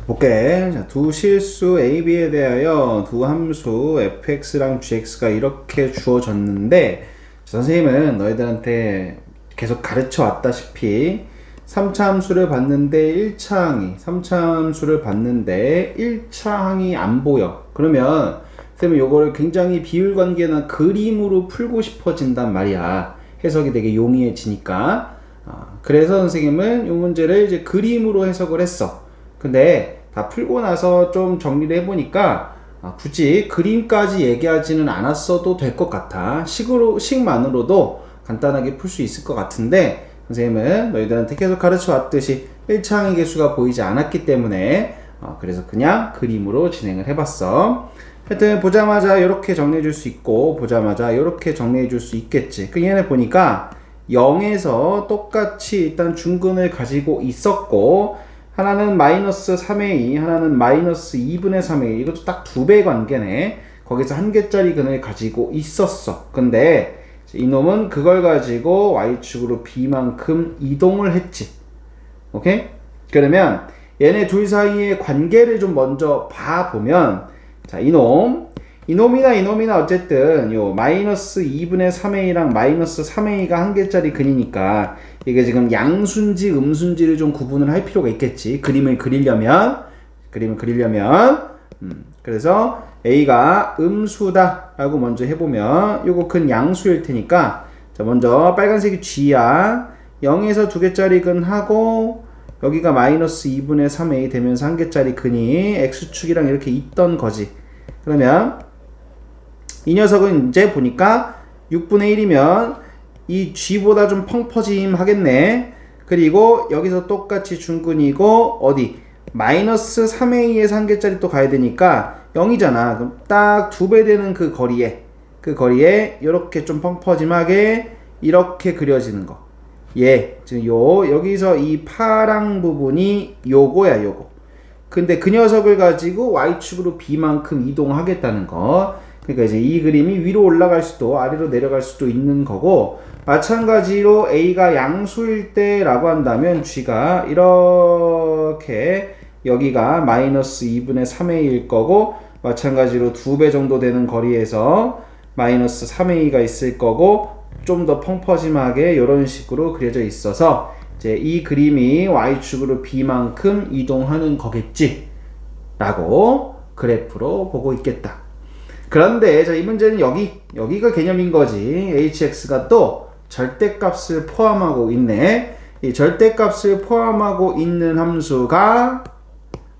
오케이. 자, 두 실수 A, B에 대하여 두 함수 fx랑 gx가 이렇게 주어졌는데, 선생님은 너희들한테 계속 가르쳐 왔다시피 3차 함수를 봤는데 1차 항이 3차 함수를 봤는데 1차 항이 안 보여. 그러면 선생님은 요거를 굉장히 비율관계나 그림으로 풀고 싶어진단 말이야. 해석이 되게 용이해지니까. 그래서 선생님은 이 문제를 이제 그림으로 해석을 했어. 근데 다 풀고 나서 좀 정리를 해보니까 굳이 그림까지 얘기하지는 않았어도 될 것 같아. 식만으로도 간단하게 풀 수 있을 것 같은데, 선생님은 너희들한테 계속 가르쳐 왔듯이 1차 항의 개수가 보이지 않았기 때문에 그래서 그냥 그림으로 진행을 해봤어. 하여튼 보자마자 이렇게 정리해 줄 수 있고, 보자마자 이렇게 정리해 줄 수 있겠지. 그 얘네 보니까 0에서 똑같이 일단 중근을 가지고 있었고, 하나는 마이너스 3의 2, 하나는 마이너스 2분의 3의 1. 이것도 딱 두 배 관계네. 거기서 한 개짜리 근을 가지고 있었어. 근데 이놈은 그걸 가지고 y축으로 b만큼 이동을 했지. 오케이? 그러면 얘네 둘 사이의 관계를 좀 먼저 봐보면, 자, 이놈이나 어쨌든 요 마이너스 2분의 3의 2랑 마이너스 3의 2가 한 개짜리 근이니까 이게 지금 양수인지 음수인지를 좀 구분을 할 필요가 있겠지. 그림을 그리려면. 그래서 A가 음수다 라고 먼저 해보면 요거 근 양수일 테니까, 자, 먼저 빨간색이 G야. 0에서 두 개짜리 근 하고 여기가 마이너스 2분의 3의 2 되면서 한 개짜리 근이 X축이랑 이렇게 있던 거지. 그러면 이 녀석은 이제 보니까 6분의 1이면 이 G보다 좀 펑퍼짐 하겠네. 그리고 여기서 똑같이 중근이고 어디 마이너스 3의 2에서 한 개짜리 또 가야 되니까 0이잖아. 그럼 딱 두 배 되는 그 거리에 이렇게 좀 펑퍼짐하게 이렇게 그려지는 거. 지금 여기서 이 파랑 부분이 요거야, 요거. 근데 그 녀석을 가지고 y축으로 b만큼 이동하겠다는 거. 그러니까 이제 이 그림이 위로 올라갈 수도 아래로 내려갈 수도 있는 거고, 마찬가지로 a가 양수일 때라고 한다면 g가 이렇게 여기가 마이너스 2분의 3의 1일 거고, 마찬가지로 두 배 정도 되는 거리에서 마이너스 3의 2가 있을 거고, 좀 더 펑퍼짐하게 이런 식으로 그려져 있어서 이제 이 그림이 y축으로 b만큼 이동하는 거겠지 라고 그래프로 보고 있겠다. 그런데 이 문제는 여기가 개념인 거지. hx가 또 절대값을 포함하고 있네. 이 절대값을 포함하고 있는 함수가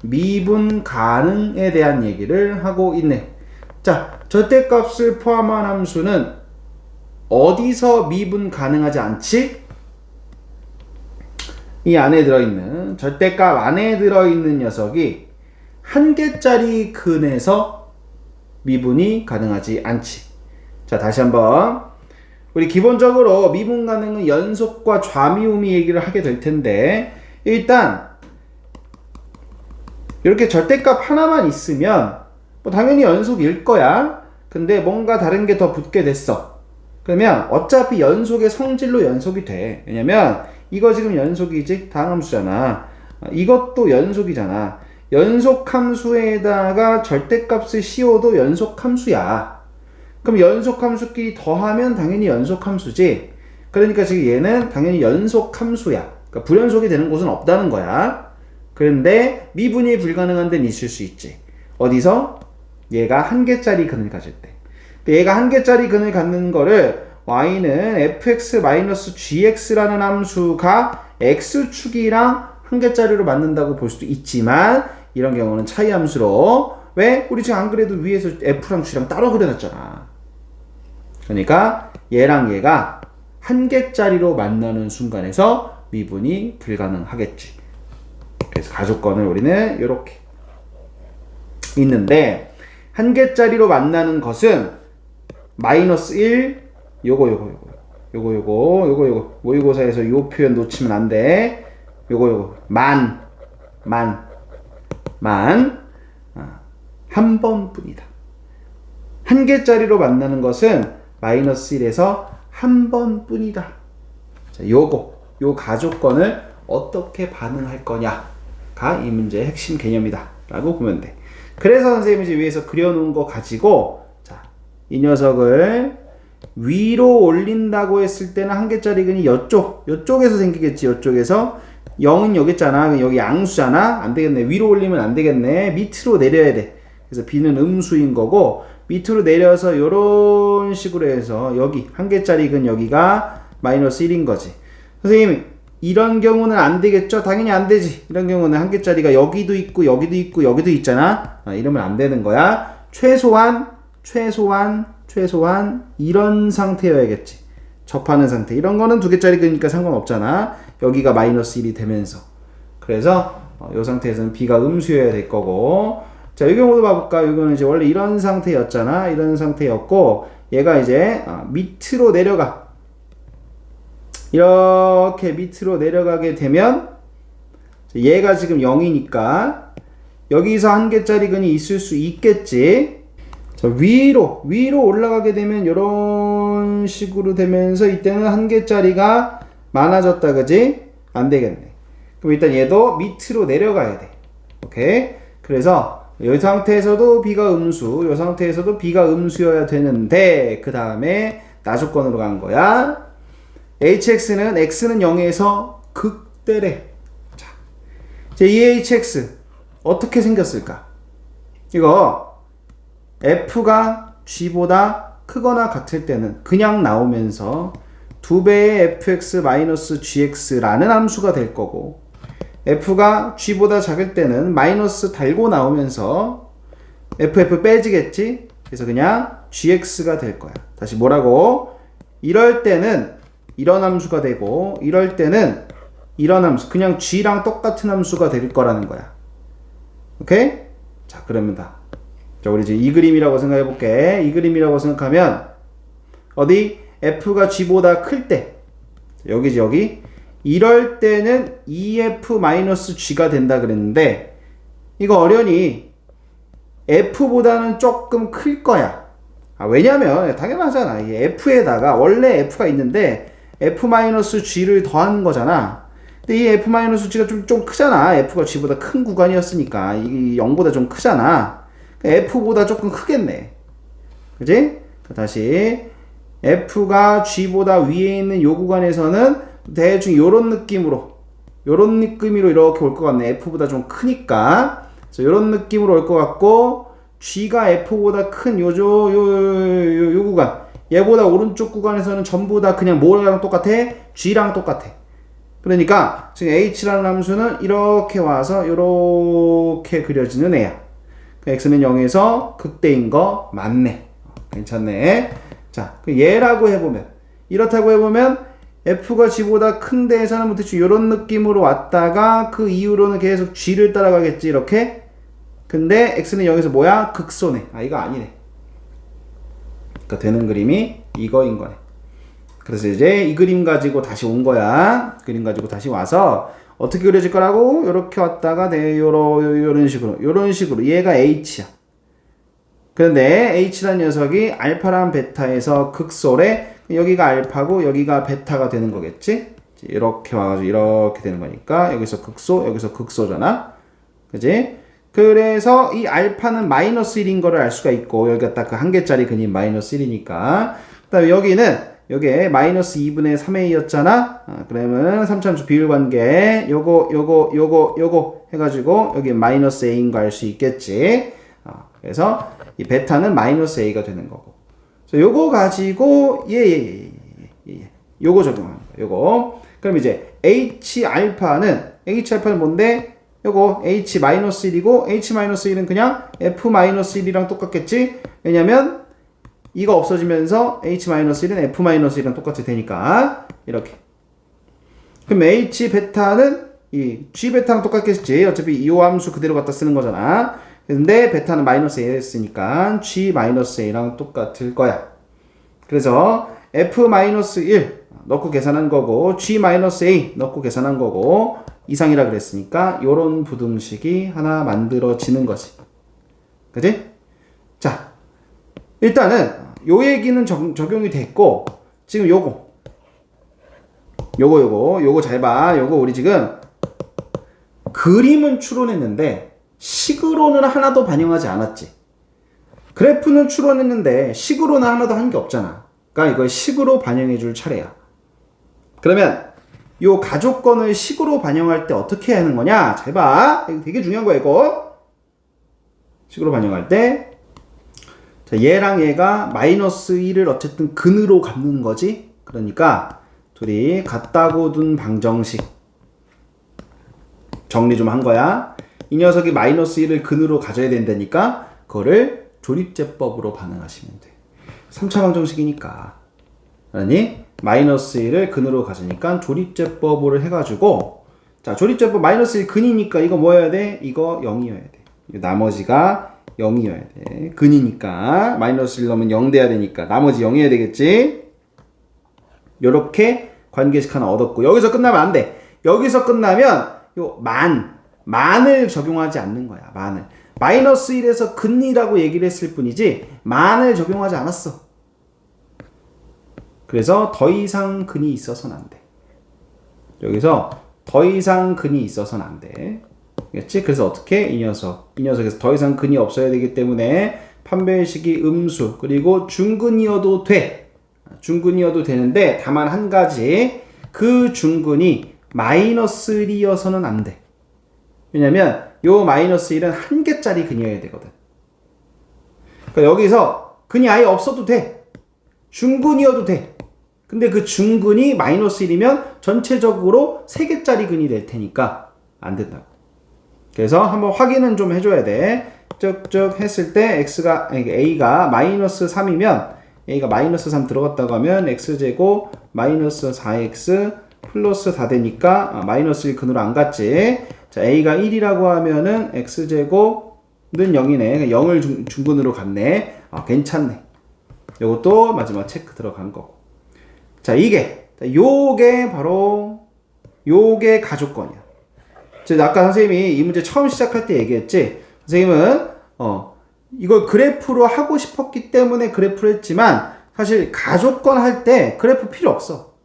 미분 가능에 대한 얘기를 하고 있네. 자, 절대값을 포함한 함수는 어디서 미분 가능하지 않지? 이 안에 들어있는, 절대값 안에 들어있는 녀석이 한 개짜리 근에서 미분이 가능하지 않지. 자, 다시 한번. 우리 기본적으로 미분 가능은 연속과 좌미우미 얘기를 하게 될 텐데, 일단 이렇게 절대값 하나만 있으면 뭐 당연히 연속일 거야. 근데 뭔가 다른 게 더 붙게 됐어. 그러면 어차피 연속의 성질로 연속이 돼. 왜냐면 이거 지금 연속이지? 다항함수잖아. 이것도 연속이잖아. 연속함수에다가 절대값을 씌워도 연속함수야. 그럼 연속함수끼리 더하면 당연히 연속함수지. 그러니까 지금 얘는 당연히 연속함수야. 그러니까 불연속이 되는 곳은 없다는 거야. 그런데 미분이 불가능한 데는 있을 수 있지. 어디서? 얘가 한 개짜리 근을 가질 때. 얘가 한 개짜리 근을 갖는 거를 y는 fx-gx라는 함수가 x축이랑 한 개짜리로 만든다고 볼 수도 있지만, 이런 경우는 차이 함수로, 왜? 우리 지금 안 그래도 위에서 f랑 g랑 따로 그려놨잖아. 그러니까 얘랑 얘가 한 개짜리로 만나는 순간에서 미분이 불가능하겠지. 그래서 가족권을 우리는 이렇게 있는데, 한 개짜리로 만나는 것은 마이너스 1, 요거. 모의고사에서 요 표현 놓치면 안 돼. 만. 한 번뿐이다. 한 개짜리로 만나는 것은 마이너스 1에서 한 번뿐이다. 자, 요 가족권을 어떻게 반응할 거냐. 이 문제의 핵심 개념이다 라고 보면 돼. 그래서 선생님이 이제 위에서 그려놓은 거 가지고 자, 이 녀석을 위로 올린다고 했을 때는 한 개짜리 근이 요쪽에서 생기겠지. 요쪽에서 0은 여기 있잖아. 여기 양수잖아. 안 되겠네. 위로 올리면 안 되겠네. 밑으로 내려야 돼. 그래서 B는 음수인 거고 밑으로 내려서 요런 식으로 해서 여기 한 개짜리 근 여기가 마이너스 1인 거지. 선생님 이런 경우는 안 되겠죠? 당연히 안 되지. 이런 경우는 한 개짜리가 여기도 있고 여기도 있고 여기도 있잖아. 이러면 안 되는 거야. 최소한 이런 상태여야겠지. 접하는 상태. 이런 거는 두 개짜리 끄니까 상관없잖아. 여기가 마이너스 1이 되면서. 그래서 이 상태에서는 B가 음수여야 될 거고. 자, 이 경우도 봐볼까? 이거는 이제 원래 이런 상태였잖아. 이런 상태였고 얘가 이제 밑으로 내려가. 이렇게 밑으로 내려가게 되면 얘가 지금 0이니까 여기서 한 개짜리 근이 있을 수 있겠지. 자, 위로 올라가게 되면 이런 식으로 되면서 이때는 한 개짜리가 많아졌다, 그지? 안 되겠네. 그럼 일단 얘도 밑으로 내려가야 돼. 오케이? 그래서 이 상태에서도 B가 음수, 이 상태에서도 B가 음수여야 되는데 그 다음에 나조건으로 간 거야. HX는 X는 0에서 극대래. 자, 이 HX 어떻게 생겼을까? 이거 F가 G보다 크거나 같을 때는 그냥 나오면서 2배의 fx-gx라는 함수가 될 거고 F가 G보다 작을 때는 마이너스 달고 나오면서 FF 빼지겠지? 그래서 그냥 gx가 될 거야. 다시 뭐라고? 이럴 때는 이런 함수가 되고 이럴 때는 이런 함수, 그냥 G랑 똑같은 함수가 될 거라는 거야. 오케이? 자, 그럽니다. 자, 우리 이제 이 그림이라고 생각해 볼게. 이 그림이라고 생각하면 어디? F가 G보다 클 때 여기지, 여기. 이럴 때는 EF-G가 된다 그랬는데 이거 어련히 F보다는 조금 클 거야. 왜냐면 당연하잖아. 이 F에다가 원래 F가 있는데 F-G를 더하는 거잖아. 근데 이 F-G가 좀 크잖아. F가 G보다 큰 구간이었으니까 이 0보다 좀 크잖아. F보다 조금 크겠네. 그지? 다시 F가 G보다 위에 있는 요 구간에서는 대충 요런 느낌으로 이렇게 올 것 같네. F보다 좀 크니까. 그래서 요런 느낌으로 올 것 같고 G가 F보다 큰 요 구간, 얘보다 오른쪽 구간에서는 전부 다 그냥 뭐랑 똑같아? G랑 똑같아. 그러니까 지금 H라는 함수는 이렇게 와서 이렇게 그려지는 애야. X는 0에서 극대인 거 맞네. 괜찮네. 자, 얘라고 해보면, 이렇다고 해보면 F가 G보다 큰 데에서는 대충 이런 느낌으로 왔다가 그 이후로는 계속 G를 따라가겠지, 이렇게. 근데 X는 0에서 뭐야? 극소네. 이거 아니네. 그러니까 되는 그림이 이거인 거네. 그래서 이제 이 그림 가지고 다시 온 거야. 그림 가지고 다시 와서 어떻게 그려질 거라고? 요렇게 왔다가 요런 식으로 얘가 H야. 그런데 H라는 녀석이 알파랑 베타에서 극소래. 여기가 알파고 여기가 베타가 되는 거겠지? 이렇게 와가지고 이렇게 되는 거니까 여기서 극소잖아. 그지? 그래서 이 알파는 마이너스 1인 거를 알 수가 있고 여기가 딱 그 한 개짜리 근이 마이너스 1이니까 그 다음에 여기에 마이너스 2분의 3a였잖아. 그러면 3차함수 비율관계 요거 해가지고 여기 마이너스 a인 거 알 수 있겠지. 그래서 이 베타는 마이너스 a가 되는 거고. 그래서 요거 가지고 요거 적용하는 거야. 요거. 그럼 이제 H알파는 뭔데? 요거 H-1이고 H-1은 그냥 F-1이랑 똑같겠지? 왜냐면 이거 없어지면서 H-1은 F-1이랑 똑같이 되니까 이렇게. 그럼 H-베타는 이 G-베타랑 똑같겠지? 어차피 이 함수 그대로 갖다 쓰는 거잖아. 근데 베타는 마이너스 A였으니까 G-A랑 똑같을 거야. 그래서 F-1 넣고 계산한 거고 G-A 넣고 계산한 거고 이상이라 그랬으니까 요런 부등식이 하나 만들어지는 거지. 그지? 자, 일단은 요 얘기는 적용이 됐고 지금 요거 잘 봐. 요거 우리 지금 그림은 추론했는데 식으로는 하나도 반영하지 않았지. 그래프는 추론했는데 식으로는 하나도 한 게 없잖아. 그러니까 이걸 식으로 반영해 줄 차례야. 그러면 요 가족권을 식으로 반영할 때 어떻게 하는 거냐? 잘 봐. 이거 되게 중요한 거야, 이거. 식으로 반영할 때 자, 얘랑 얘가 마이너스 1을 어쨌든 근으로 갚는 거지. 그러니까 둘이 같다고 둔 방정식 정리 좀 한 거야. 이 녀석이 마이너스 1을 근으로 가져야 된다니까 그거를 조립제법으로 반응하시면 돼. 3차 방정식이니까. 아니 마이너스 1을 근으로 가져니까 조립제법으로 해가지고 자 조립제법 마이너스 1 근이니까 이거 뭐여야 돼? 이거 0이어야 돼. 나머지가 0이어야 돼. 근이니까 마이너스 1 넣으면 0 돼야 되니까 나머지 0이어야 되겠지? 요렇게 관계식 하나 얻었고 여기서 끝나면 안 돼. 여기서 끝나면 요 만을 적용하지 않는 거야. 만을. 마이너스 1에서 근이라고 얘기를 했을 뿐이지 만을 적용하지 않았어. 그래서 더 이상 근이 있어서는 안 돼. 여기서 더 이상 근이 있어서는 안 돼. 알겠지? 그래서 어떻게? 이 녀석에서 더 이상 근이 없어야 되기 때문에 판별식이 음수 그리고 중근이어도 돼. 중근이어도 되는데 다만 한 가지 그 중근이 마이너스 1이어서는 안 돼. 왜냐면 요 마이너스 1은 한 개짜리 근이어야 되거든. 그러니까 여기서 근이 아예 없어도 돼. 중근이어도 돼. 근데 그 중근이 마이너스 1이면 전체적으로 3개짜리 근이 될 테니까 안 된다고. 그래서 한번 확인은 좀 해줘야 돼. 쭉쭉 했을 때 A가 마이너스 3이면 A가 마이너스 3 들어갔다고 하면 X제곱 마이너스 4X 플러스 4 되니까 마이너스 1 근으로 안 갔지. 자, A가 1이라고 하면은 X제곱은 0이네. 0을 중근으로 갔네. 괜찮네. 요것도 마지막 체크 들어간 거고. 자, 요게 바로 요게 가족권이야. 아까 선생님이 이 문제 처음 시작할 때 얘기했지. 선생님은 이걸 그래프로 하고 싶었기 때문에 그래프를 했지만 사실 가족권 할 때 그래프 필요 없어.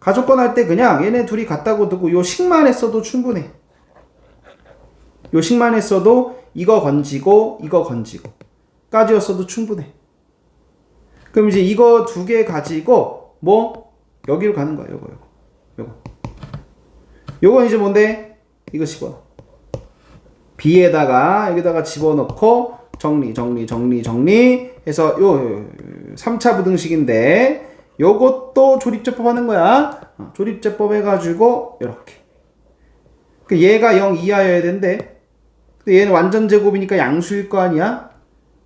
가족권 할 때 그냥 얘네 둘이 같다고 두고 요 식만 했어도 충분해. 요 식만 했어도 이거 건지고 이거 건지고 까지였어도 충분해. 그럼 이제 이거 두 개 가지고 뭐 여기로 가는 거야. 요건 이제 뭔데? 이거 집어넣어. B에다가 여기다가 집어넣고 정리 해서 요 3차 부등식인데 요것도 조립제법 하는 거야. 조립제법 해가지고 요렇게. 얘가 0 이하여야 된대. 근데 얘는 완전 제곱이니까 양수일 거 아니야?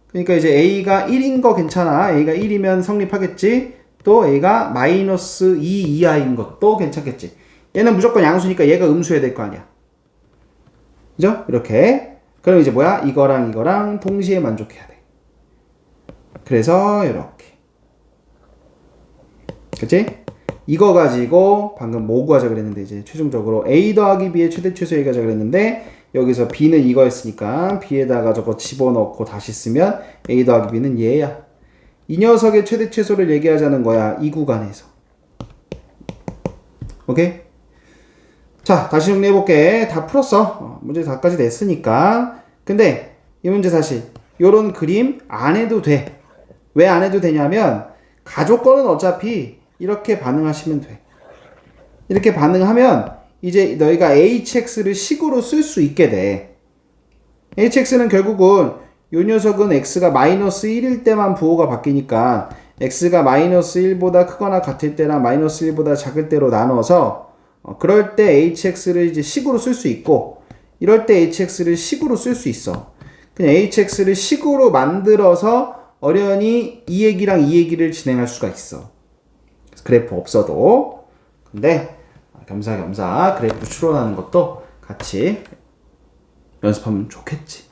그러니까 이제 A가 1인 거 괜찮아. A가 1이면 성립하겠지. 또 A가 마이너스 2 이하인 것도 괜찮겠지. 얘는 무조건 양수니까 얘가 음수여야 될 거 아니야. 그죠? 이렇게. 그럼 이제 뭐야? 이거랑 동시에 만족해야 돼. 그래서 이렇게. 그치? 이거 가지고 방금 뭐 구하자 그랬는데 이제 최종적으로 A 더하기 B의 최대 최소 얘기하자 그랬는데 여기서 B는 이거였으니까 B에다가 저거 집어넣고 다시 쓰면 A 더하기 B는 얘야. 이 녀석의 최대 최소를 얘기하자는 거야. 이 구간에서. 오케이? 자, 다시 정리해볼게. 다 풀었어. 문제 다까지 냈으니까. 근데 이 문제 사실 요런 그림 안 해도 돼. 왜 안 해도 되냐면 가족권은 어차피 이렇게 반응하시면 돼. 이렇게 반응하면 이제 너희가 hx를 식으로 쓸 수 있게 돼. hx는 결국은 요 녀석은 x가 마이너스 1일 때만 부호가 바뀌니까 x가 마이너스 1보다 크거나 같을 때랑 마이너스 1보다 작을 때로 나눠서 그럴 때 hx를 이제 식으로 쓸 수 있고 이럴 때 hx를 식으로 쓸 수 있어. 그냥 hx를 식으로 만들어서 어련히 이 얘기랑 이 얘기를 진행할 수가 있어. 그래프 없어도. 근데 겸사겸사 그래프 추론하는 것도 같이 연습하면 좋겠지.